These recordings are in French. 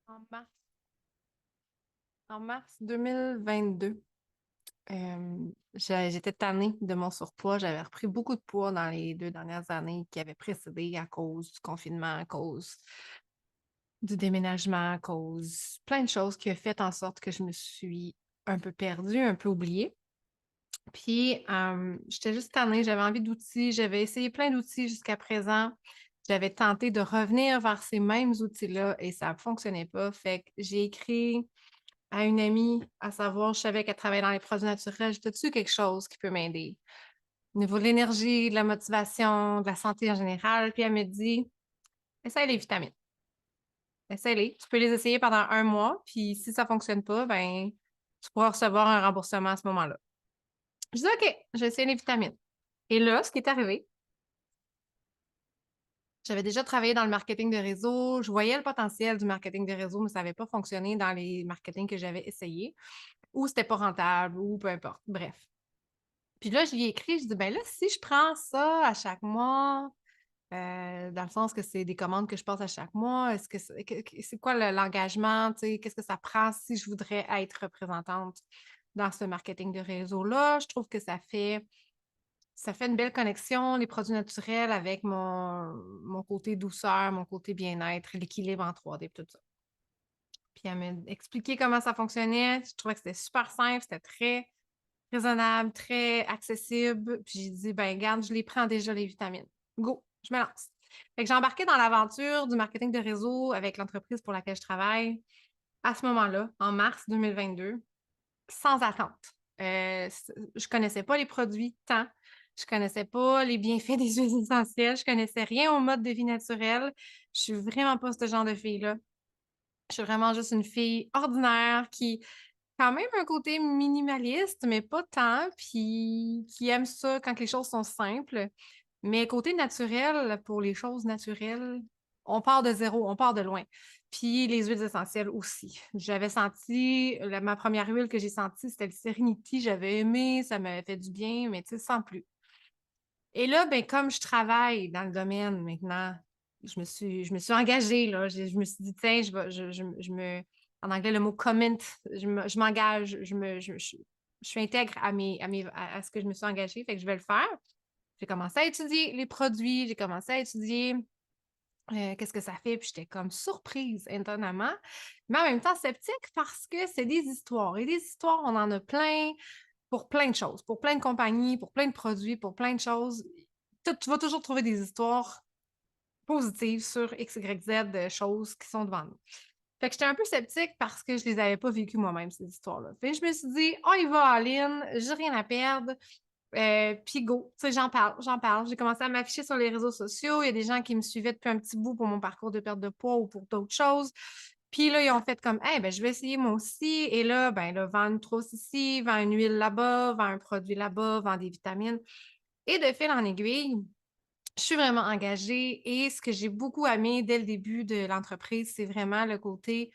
En mars, en mars 2022, j'étais tannée de mon surpoids. J'avais repris beaucoup de poids dans les 2 dernières années qui avaient précédé à cause du confinement, à cause du déménagement, à cause plein de choses qui ont fait en sorte que je me suis un peu perdue, un peu oubliée. Puis, j'étais juste tannée, j'avais envie d'outils, j'avais essayé plein d'outils jusqu'à présent. J'avais tenté de revenir vers ces mêmes outils-là et ça ne fonctionnait pas. Fait que j'ai écrit à une amie, à savoir, je savais qu'elle travaillait dans les produits naturels. J'ai tu quelque chose qui peut m'aider? Au niveau de l'énergie, de la motivation, de la santé en général. Puis elle me dit, essaye les vitamines. Essaye-les. Tu peux les essayer pendant 1 mois. Puis si ça ne fonctionne pas, ben, tu pourras recevoir un remboursement à ce moment-là. Je dis, OK, j'ai essayé les vitamines. Et là, ce qui est arrivé, j'avais déjà travaillé dans le marketing de réseau. Je voyais le potentiel du marketing de réseau, mais ça n'avait pas fonctionné dans les marketings que j'avais essayés. Ou c'était pas rentable, ou peu importe. Bref. Puis là, je lui ai écrit, je dis, ben là, si je prends ça à chaque mois, dans le sens que c'est des commandes que je passe à chaque mois, est-ce que c'est quoi l'engagement, tu sais, qu'est-ce que ça prend si je voudrais être représentante dans ce marketing de réseau-là? Je trouve que ça fait une belle connexion, les produits naturels avec mon côté douceur, mon côté bien-être, l'équilibre en 3D, tout ça. Puis elle m'a expliqué comment ça fonctionnait. Je trouvais que c'était super simple, c'était très raisonnable, très accessible. Puis j'ai dit, ben garde, je les prends déjà, les vitamines. Go, je me lance. Fait que j'ai embarqué dans l'aventure du marketing de réseau avec l'entreprise pour laquelle je travaille à ce moment-là, en mars 2022, sans attente. Je connaissais pas les produits tant. Je connaissais pas les bienfaits des huiles essentielles. Je connaissais rien au mode de vie naturel. Je suis vraiment pas ce genre de fille-là. Je suis vraiment juste une fille ordinaire qui quand même un côté minimaliste, mais pas tant, puis qui aime ça quand les choses sont simples. Mais côté naturel, pour les choses naturelles, on part de zéro, on part de loin. Puis les huiles essentielles aussi. J'avais senti, ma première huile que j'ai sentie, c'était le Serenity. J'avais aimé, ça m'avait fait du bien, mais tu sais, sans plus. Et là, ben, comme je travaille dans le domaine maintenant, je me suis engagée, là. Je me suis dit, tiens, en anglais, le mot commit, je m'engage, je suis intègre à ce que je me suis engagée, fait que je vais le faire. J'ai commencé à étudier les produits, j'ai commencé à étudier qu'est-ce que ça fait, puis j'étais comme surprise, étonnamment, mais en même temps sceptique parce que c'est des histoires. Et des histoires, on en a plein pour plein de choses, pour plein de compagnies, pour plein de produits, pour plein de choses. Tu vas toujours trouver des histoires positives sur X, Y, Z de choses qui sont devant nous. Fait que j'étais un peu sceptique parce que je les avais pas vécues moi-même, ces histoires-là. Fait que je me suis dit, on y va, Aline, j'ai rien à perdre. Puis go, tu sais, j'en parle, j'en parle. J'ai commencé à m'afficher sur les réseaux sociaux. Il y a des gens qui me suivaient depuis un petit bout pour mon parcours de perte de poids ou pour d'autres choses. Puis là, ils ont fait comme, hey, ben, je vais essayer moi aussi. Et là, ben, là, vends une trousse ici, vends une huile là-bas, vends un produit là-bas, vends des vitamines. Et de fil en aiguille, je suis vraiment engagée. Et ce que j'ai beaucoup aimé dès le début de l'entreprise, c'est vraiment le côté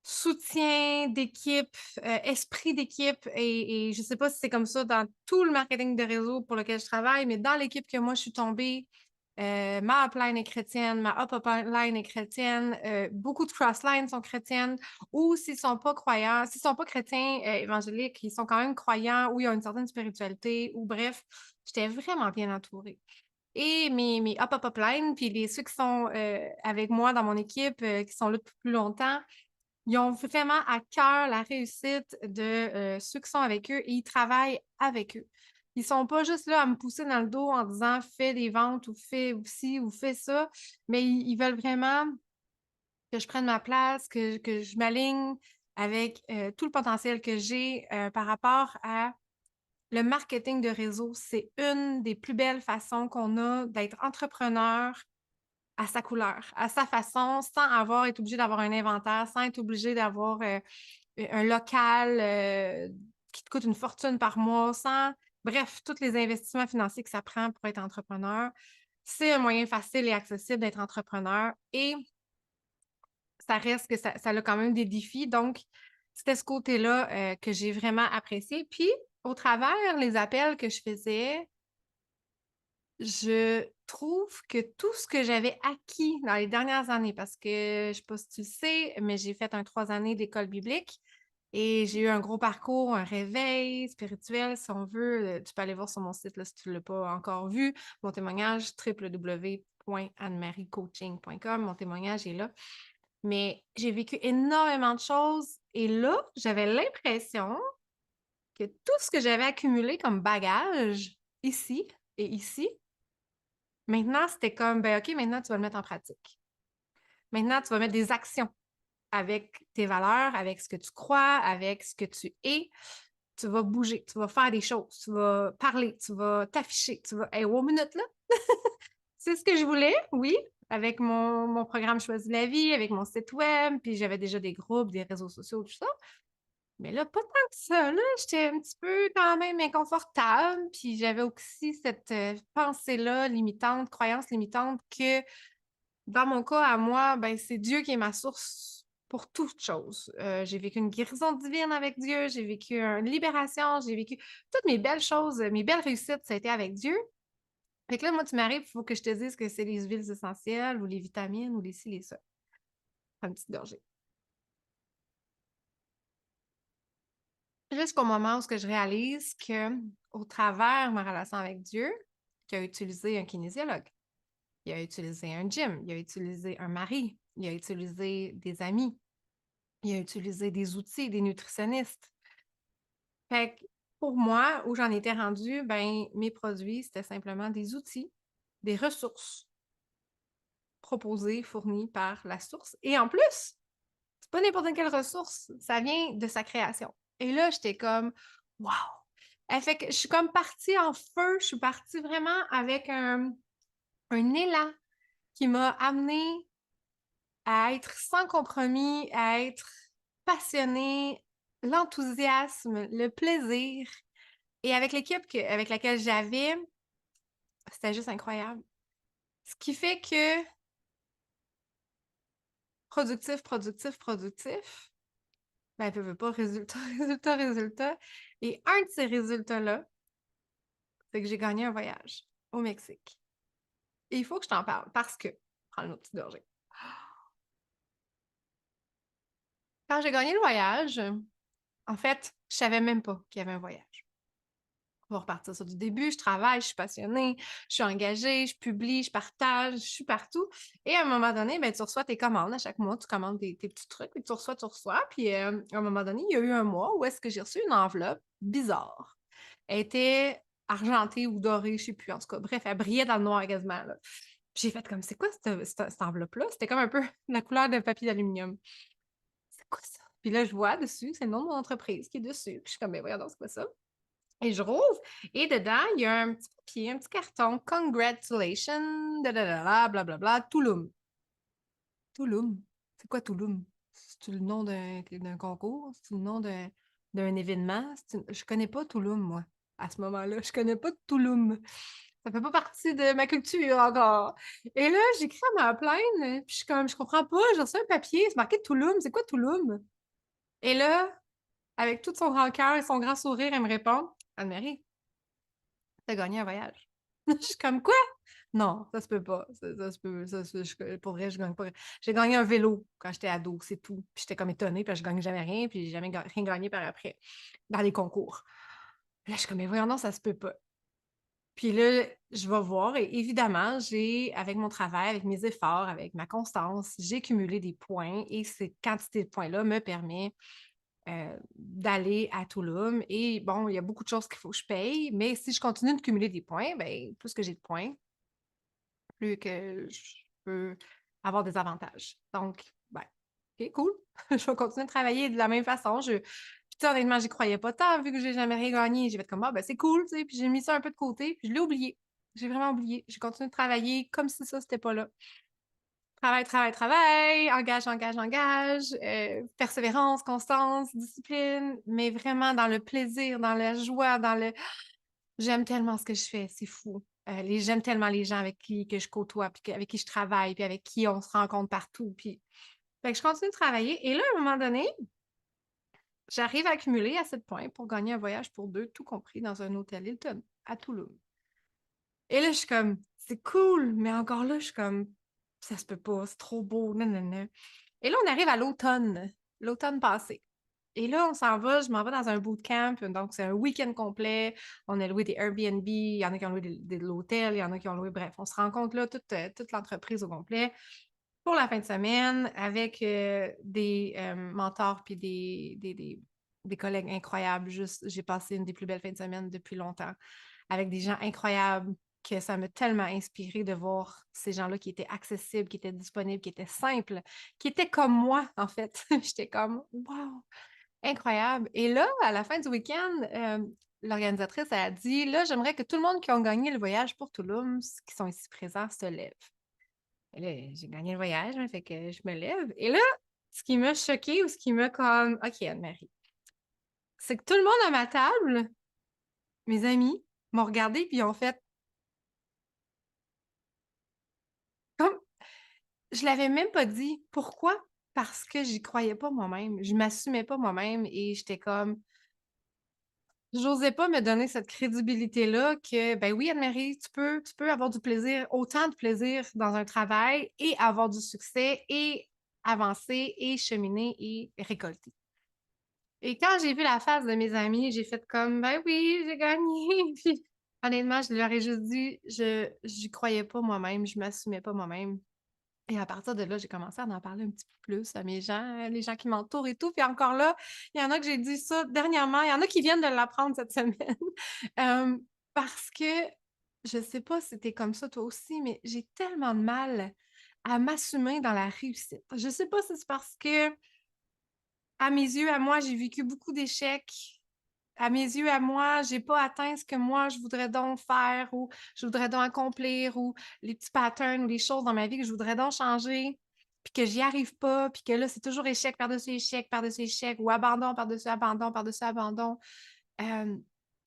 soutien d'équipe, esprit d'équipe et je sais pas si c'est comme ça dans tout le marketing de réseau pour lequel je travaille, mais dans l'équipe que moi je suis tombée, ma upline est chrétienne, ma upline est chrétienne, beaucoup de crosslines sont chrétiennes ou s'ils sont pas chrétiens évangéliques, ils sont quand même croyants ou ils ont une certaine spiritualité ou bref, j'étais vraiment bien entourée. Et mes upline, puis ceux qui sont avec moi dans mon équipe, qui sont là depuis plus longtemps, ils ont vraiment à cœur la réussite de ceux qui sont avec eux et ils travaillent avec eux. Ils sont pas juste là à me pousser dans le dos en disant fais des ventes ou fais ci ou fais ça, mais ils veulent vraiment que je prenne ma place, que je m'aligne avec tout le potentiel que j'ai par rapport à le marketing de réseau. C'est une des plus belles façons qu'on a d'être entrepreneur à sa couleur, à sa façon, sans être obligé d'avoir un inventaire, sans être obligé d'avoir un local qui te coûte une fortune par mois, sans, bref, tous les investissements financiers que ça prend pour être entrepreneur. C'est un moyen facile et accessible d'être entrepreneur et ça reste que ça a quand même des défis. Donc, c'était ce côté-là que j'ai vraiment apprécié. Puis, au travers les appels que je faisais, je trouve que tout ce que j'avais acquis dans les dernières années, parce que je sais pas si tu le sais, mais j'ai fait un 3 années d'école biblique et j'ai eu un gros parcours, un réveil spirituel, si on veut. Tu peux aller voir sur mon site là, si tu ne l'as pas encore vu. Mon témoignage, www.annemariecoaching.com. Mon témoignage est là. Mais j'ai vécu énormément de choses et là, j'avais l'impression que tout ce que j'avais accumulé comme bagage ici et ici, maintenant, c'était comme, ben OK, maintenant, tu vas le mettre en pratique. Maintenant, tu vas mettre des actions avec tes valeurs, avec ce que tu crois, avec ce que tu es. Tu vas bouger, tu vas faire des choses, tu vas parler, tu vas t'afficher, tu vas. Hey, 1 minute là! C'est ce que je voulais, oui, avec mon programme Choisis la vie, avec mon site web, puis j'avais déjà des groupes, des réseaux sociaux, tout ça. Mais là, pas tant que ça, là, j'étais un petit peu quand même inconfortable, puis j'avais aussi cette pensée-là limitante, croyance limitante que dans mon cas, à moi, ben, c'est Dieu qui est ma source pour toute chose. J'ai vécu une guérison divine avec Dieu, j'ai vécu une libération, j'ai vécu toutes mes belles choses, mes belles réussites, ça a été avec Dieu. Fait que là, moi, tu m'arrives, il faut que je te dise que c'est les huiles essentielles ou les vitamines ou les ci, les ça. Prends une petite gorgée. Jusqu'au moment où ce que je réalise que, au travers de ma relation avec Dieu, qui a utilisé un kinésiologue, il a utilisé un gym, il a utilisé un mari, il a utilisé des amis, il a utilisé des outils, des nutritionnistes. Fait que pour moi, où j'en étais rendue, ben mes produits, c'était simplement des outils, des ressources proposées, fournies par la source. Et en plus, c'est pas n'importe quelle ressource, ça vient de sa création. Et là, j'étais comme, wow! Elle fait que je suis comme partie en feu, je suis partie vraiment avec un élan qui m'a amenée à être sans compromis, à être passionnée, l'enthousiasme, le plaisir. Et avec l'équipe avec laquelle j'avais, c'était juste incroyable. Ce qui fait que productif, productif, productif, ben, veut pas, résultat, résultat, résultat. Et un de ces résultats-là, c'est que j'ai gagné un voyage au Mexique. Et il faut que je t'en parle parce que, prends une autre petite gorgée. Quand j'ai gagné le voyage, en fait, je savais même pas qu'il y avait un voyage. On va repartir ça du début. Je travaille, je suis passionnée, je suis engagée, je publie, je partage, je suis partout. Et à un moment donné, ben, tu reçois tes commandes. À chaque mois, tu commandes tes petits trucs, puis tu reçois, tu reçois. Puis à un moment donné, il y a eu un mois où est-ce que j'ai reçu une enveloppe bizarre. Elle était argentée ou dorée, je sais plus. En tout cas, bref, elle brillait dans le noir quasiment, là. Puis j'ai fait comme, c'est quoi cette enveloppe-là? C'était comme un peu la couleur d'un papier d'aluminium. C'est quoi ça? Puis là, je vois dessus, c'est le nom de mon entreprise qui est dessus. Puis je suis comme, mais voyons donc, c'est quoi ça? Et je rouvre, et dedans, il y a un petit papier, un petit carton. Congratulations, da da da da, blablabla, Tulum. Tulum. C'est quoi Tulum? C'est le nom d'un concours? C'est le nom d'un événement? Je connais pas Tulum, moi, à ce moment-là. Je connais pas Tulum. Ça fait pas partie de ma culture encore. Et là, j'écris à ma plainte, puis je suis comme, je comprends pas, j'ai reçu un papier, c'est marqué Tulum. C'est quoi Tulum? Et là, avec tout son grand cœur et son grand sourire, elle me répond, Anne-Marie, t'as gagné un voyage. Je suis comme quoi? Non, ça se peut pas. Ça se peut. Pour vrai, je gagne pas. J'ai gagné un vélo quand j'étais ado, c'est tout. Puis j'étais comme étonnée, puis je gagne jamais rien, puis j'ai jamais rien gagné par après dans les concours. Là, je suis comme, mais voyons, non, ça se peut pas. Puis là, je vais voir, et évidemment, avec mon travail, avec mes efforts, avec ma constance, j'ai cumulé des points, et cette quantité de points-là me permet d'aller à Tulum. Et bon, il y a beaucoup de choses qu'il faut que je paye, mais si je continue de cumuler des points, ben, plus que j'ai de points, plus que je peux avoir des avantages. Donc, ben, OK, cool. Je vais continuer de travailler de la même façon. Puis, tu sais, honnêtement, j'y croyais pas tant, vu que j'ai jamais rien gagné. J'ai fait comme, ah, ben, c'est cool, tu sais. Puis, j'ai mis ça un peu de côté, puis je l'ai oublié. J'ai vraiment oublié. J'ai continué de travailler comme si ça, c'était pas là. Travail, travail, travail, engage, engage, engage, persévérance, constance, discipline, mais vraiment dans le plaisir, dans la joie, dans le j'aime tellement ce que je fais, c'est fou. J'aime tellement les gens avec qui que je côtoie, puis avec qui je travaille, puis avec qui on se rencontre partout. Puis fait que je continue de travailler. Et là, à un moment donné, j'arrive à accumuler assez de points pour gagner un voyage pour deux, tout compris, dans un hôtel Hilton à Toulouse. Et là, je suis comme, c'est cool, mais encore là, je suis comme, ça se peut pas, c'est trop beau, nanana. Et là, on arrive à l'automne passé. Et là, on s'en va, je m'en vais dans un bootcamp, donc c'est un week-end complet. On a loué des Airbnb, il y en a qui ont loué de l'hôtel, il y en a qui ont loué, bref, on se rencontre là, toute l'entreprise au complet, pour la fin de semaine, avec des mentors puis des collègues incroyables. Juste, j'ai passé une des plus belles fins de semaine depuis longtemps, avec des gens incroyables, que ça m'a tellement inspiré de voir ces gens-là qui étaient accessibles, qui étaient disponibles, qui étaient simples, qui étaient comme moi, en fait. J'étais comme, wow! Incroyable. Et là, à la fin du week-end, l'organisatrice a dit, là, j'aimerais que tout le monde qui a gagné le voyage pour Toulouse, qui sont ici présents, se lève. Et là, j'ai gagné le voyage, hein, fait que je me lève. Et là, ce qui m'a choquée ou ce qui m'a comme, OK, Anne-Marie, c'est que tout le monde à ma table, mes amis, m'ont regardé puis ont fait comme, je l'avais même pas dit. Pourquoi? Parce que j'y croyais pas moi-même. Je m'assumais pas moi-même et j'étais comme, j'osais pas me donner cette crédibilité-là que, ben oui, Anne-Marie, tu peux avoir du plaisir, autant de plaisir dans un travail et avoir du succès et avancer et cheminer et récolter. Et quand j'ai vu la face de mes amis, j'ai fait comme, ben oui, j'ai gagné. Puis honnêtement, je leur ai juste dit, j'y croyais pas moi-même, je m'assumais pas moi-même. Et à partir de là, j'ai commencé à en parler un petit peu plus à mes gens, les gens qui m'entourent et tout. Puis encore là, il y en a que j'ai dit ça dernièrement. Il y en a qui viennent de l'apprendre cette semaine. Euh, Parce que je sais pas si t'es comme ça toi aussi, mais j'ai tellement de mal à m'assumer dans la réussite. Je sais pas si c'est parce que, à mes yeux, à moi, j'ai vécu beaucoup d'échecs. À mes yeux, à moi, j'ai pas atteint ce que moi je voudrais donc faire ou je voudrais donc accomplir ou les petits patterns ou les choses dans ma vie que je voudrais donc changer, puis que j'y arrive pas, puis que là, c'est toujours échec par-dessus échec ou abandon par-dessus abandon par-dessus abandon. Tu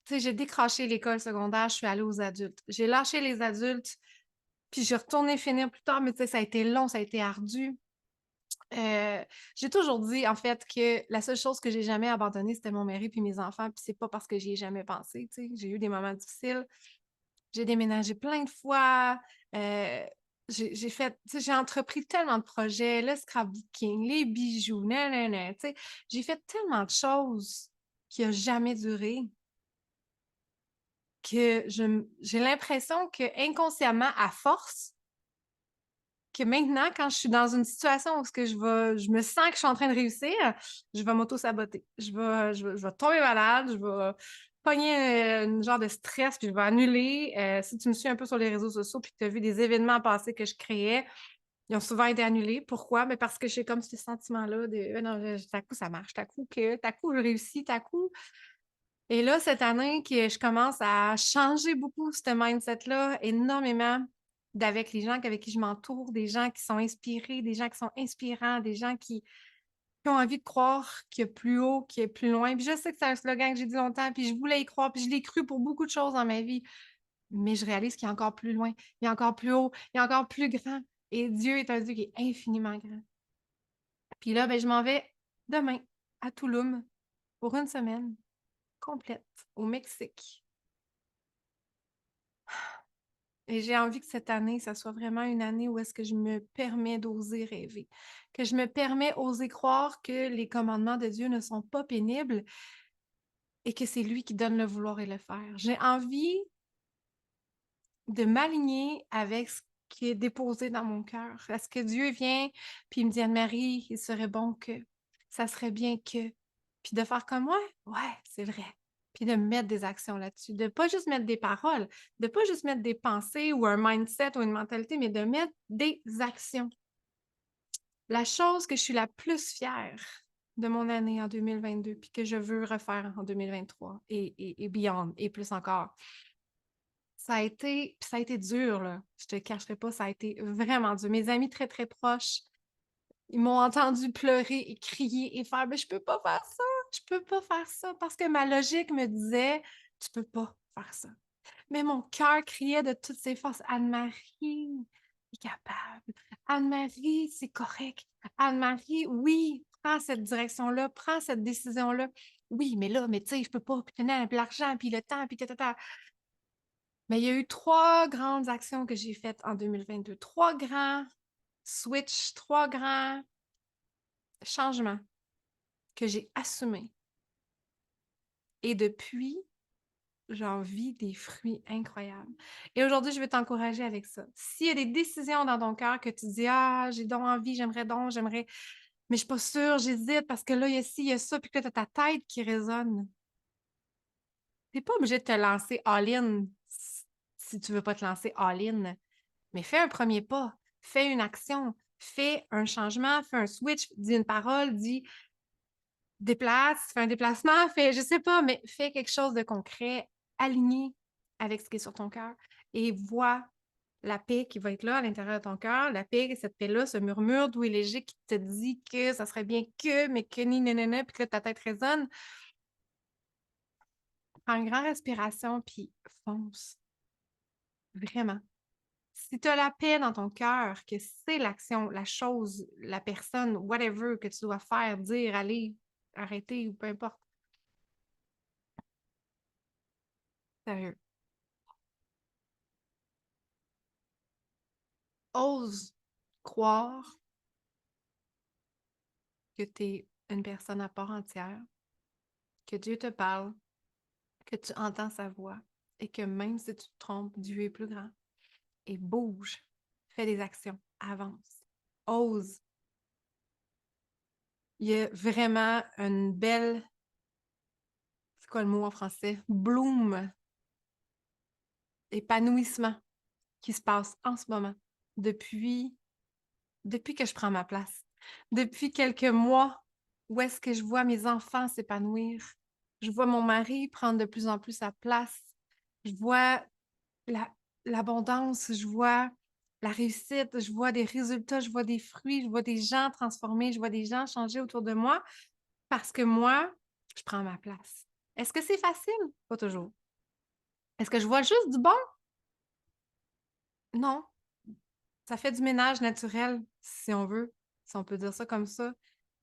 sais, j'ai décroché l'école secondaire, je suis allée aux adultes. J'ai lâché les adultes, puis je suis retournée finir plus tard, mais tu sais, ça a été long, ça a été ardu. J'ai toujours dit, en fait, que la seule chose que j'ai jamais abandonnée, c'était mon mari puis mes enfants, puis c'est pas parce que j'y ai jamais pensé, tu sais. J'ai eu des moments difficiles. J'ai déménagé plein de fois. Euh, j'ai fait, tu sais, j'ai entrepris tellement de projets, le scrapbooking, les bijoux, nanana, tu sais. J'ai fait tellement de choses qui a jamais duré que j'ai l'impression que inconsciemment, à force, que maintenant, quand je suis dans une situation où ce que je me sens que je suis en train de réussir, je vais m'auto-saboter. Je vais tomber malade, je vais pogner une genre de stress, puis je vais annuler. Si tu me suis un peu sur les réseaux sociaux, puis que tu as vu des événements passés que je créais, ils ont souvent été annulés. Pourquoi? Mais parce que j'ai comme ce sentiment-là de non, d'un coup, ça marche, d'un coup, d'un coup, je réussis, d'un coup. Et là, cette année, que je commence à changer beaucoup ce mindset-là énormément d'avec les gens avec qui je m'entoure, des gens qui sont inspirés, des gens qui sont inspirants, des gens qui ont envie de croire qu'il y a plus haut, qu'il y a plus loin. Puis je sais que c'est un slogan que j'ai dit longtemps, puis je voulais y croire, puis je l'ai cru pour beaucoup de choses dans ma vie. Mais je réalise qu'il y a encore plus loin, il y a encore plus haut, il y a encore plus grand. Et Dieu est un Dieu qui est infiniment grand. Puis là, ben, je m'en vais demain à Tulum pour une semaine complète au Mexique. Et j'ai envie que cette année, ça soit vraiment une année où est-ce que je me permets d'oser rêver, que je me permets d'oser croire que les commandements de Dieu ne sont pas pénibles et que c'est lui qui donne le vouloir et le faire. J'ai envie de m'aligner avec ce qui est déposé dans mon cœur. Est-ce que Dieu vient puis il me dit, Anne-Marie, il serait bon que, ça serait bien que, puis de faire comme moi, ouais, c'est vrai. Puis de mettre des actions là-dessus, de pas juste mettre des paroles, de pas juste mettre des pensées ou un mindset ou une mentalité, mais de mettre des actions. La chose que je suis la plus fière de mon année en 2022, puis que je veux refaire en 2023 et beyond, et plus encore, ça a été dur, là. Je te cacherai pas, ça a été vraiment dur. Mes amis très, très proches, ils m'ont entendu pleurer et crier et faire, mais je peux pas faire ça, je peux pas faire ça, parce que ma logique me disait, tu peux pas faire ça. Mais mon cœur criait de toutes ses forces, Anne-Marie est capable. Anne-Marie, c'est correct. Anne-Marie, oui, prends cette direction-là, prends cette décision-là. Oui, mais là, mais tu sais, je peux pas, puis tenir l'argent, puis le temps, puis ta. Mais il y a eu 3 grandes actions que j'ai faites en 2022. 3 grands switch, 3 grands changements que j'ai assumés. Et depuis, j'en vis des fruits incroyables. Et aujourd'hui, je veux t'encourager avec ça. S'il y a des décisions dans ton cœur que tu dis: «Ah, j'ai donc envie, j'aimerais, mais je suis pas sûre, j'hésite parce que là, il y a ci, il y a ça», puis que là, tu as ta tête qui résonne. Tu es pas obligé de te lancer all-in si tu veux pas te lancer all-in, mais fais un premier pas, fais une action, fais un changement, fais un switch, dis une parole, dis déplace, fais un déplacement, fais je sais pas, mais fais quelque chose de concret, aligné avec ce qui est sur ton cœur et vois la paix qui va être là à l'intérieur de ton cœur, la paix, cette paix-là, ce murmure doux et léger qui te dit que ça serait bien que, mais que ni nanana, puis que là, ta tête résonne. Prends une grande respiration, puis fonce. Vraiment. Si tu as la paix dans ton cœur, que c'est l'action, la chose, la personne, whatever que tu dois faire, dire, aller, arrêter ou peu importe. Sérieux. Ose croire que tu es une personne à part entière, que Dieu te parle, que tu entends sa voix et que même si tu te trompes, Dieu est plus grand. Et bouge, fais des actions, avance, ose. Il y a vraiment une belle, c'est quoi le mot en français? Bloom, épanouissement qui se passe en ce moment depuis, depuis que je prends ma place. Depuis quelques mois, où est-ce que je vois mes enfants s'épanouir? Je vois mon mari prendre de plus en plus sa place. Je vois la- l'abondance, je vois la réussite, je vois des résultats, je vois des fruits, je vois des gens transformés, je vois des gens changer autour de moi parce que moi, je prends ma place. Est-ce que c'est facile? Pas toujours. Est-ce que je vois juste du bon? Non. Ça fait du ménage naturel, si on veut, si on peut dire ça comme ça.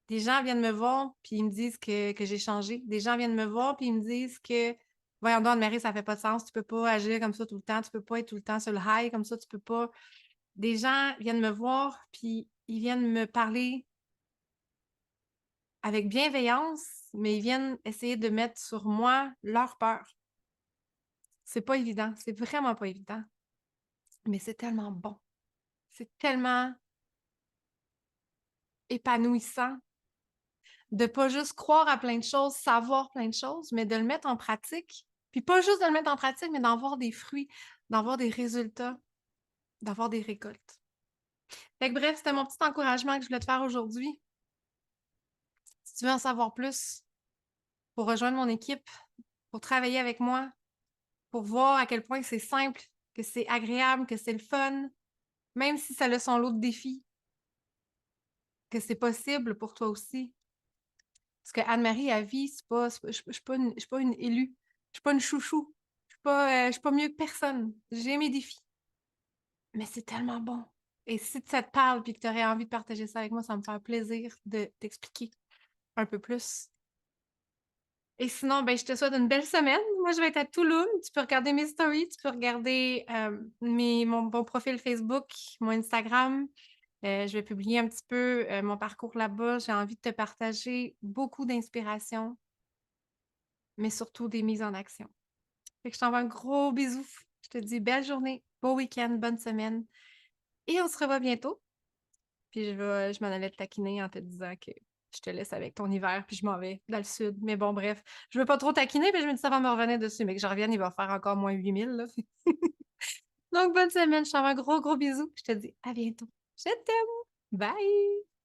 Des gens viennent me voir, puis ils me disent que j'ai changé. Des gens viennent me voir, puis ils me disent que voyons donc, Anne-Marie, ça fait pas de sens. Tu peux pas agir comme ça tout le temps. Tu peux pas être tout le temps sur le high comme ça. Tu peux pas. Des gens viennent me voir, puis ils viennent me parler avec bienveillance, mais ils viennent essayer de mettre sur moi leur peur. C'est pas évident. C'est vraiment pas évident. Mais c'est tellement bon. C'est tellement épanouissant de pas juste croire à plein de choses, savoir plein de choses, mais de le mettre en pratique. Puis pas juste de le mettre en pratique, mais d'en voir des fruits, d'en voir des résultats, d'avoir des récoltes. Fait que bref, c'était mon petit encouragement que je voulais te faire aujourd'hui. Si tu veux en savoir plus, pour rejoindre mon équipe, pour travailler avec moi, pour voir à quel point c'est simple, que c'est agréable, que c'est le fun, même si ça a son lot de défis, que c'est possible pour toi aussi. Parce que Anne-Marie, à vie, je suis pas une élue. Je suis pas une chouchou. Je suis pas mieux que personne. J'ai mes défis. Mais c'est tellement bon. Et si ça te parle puis que tu aurais envie de partager ça avec moi, ça me fait plaisir de t'expliquer un peu plus. Et sinon, ben, je te souhaite une belle semaine. Moi, je vais être à Toulouse. Tu peux regarder mes stories, tu peux regarder mon profil Facebook, mon Instagram. Je vais publier un petit peu mon parcours là-bas. J'ai envie de te partager beaucoup d'inspiration, mais surtout des mises en action. Fait que je t'envoie un gros bisou. Je te dis belle journée, beau week-end, bonne semaine. Et on se revoit bientôt. Puis je m'en allais te taquiner en te disant que je te laisse avec ton hiver, puis je m'en vais dans le sud. Mais bon, bref, je veux pas trop taquiner, mais je me dis ça va me revenir dessus. Mais que je revienne, il va faire encore moins 8000, là. Donc, bonne semaine. Je t'envoie un gros, gros bisou. Je te dis à bientôt. Je t'aime. Bye!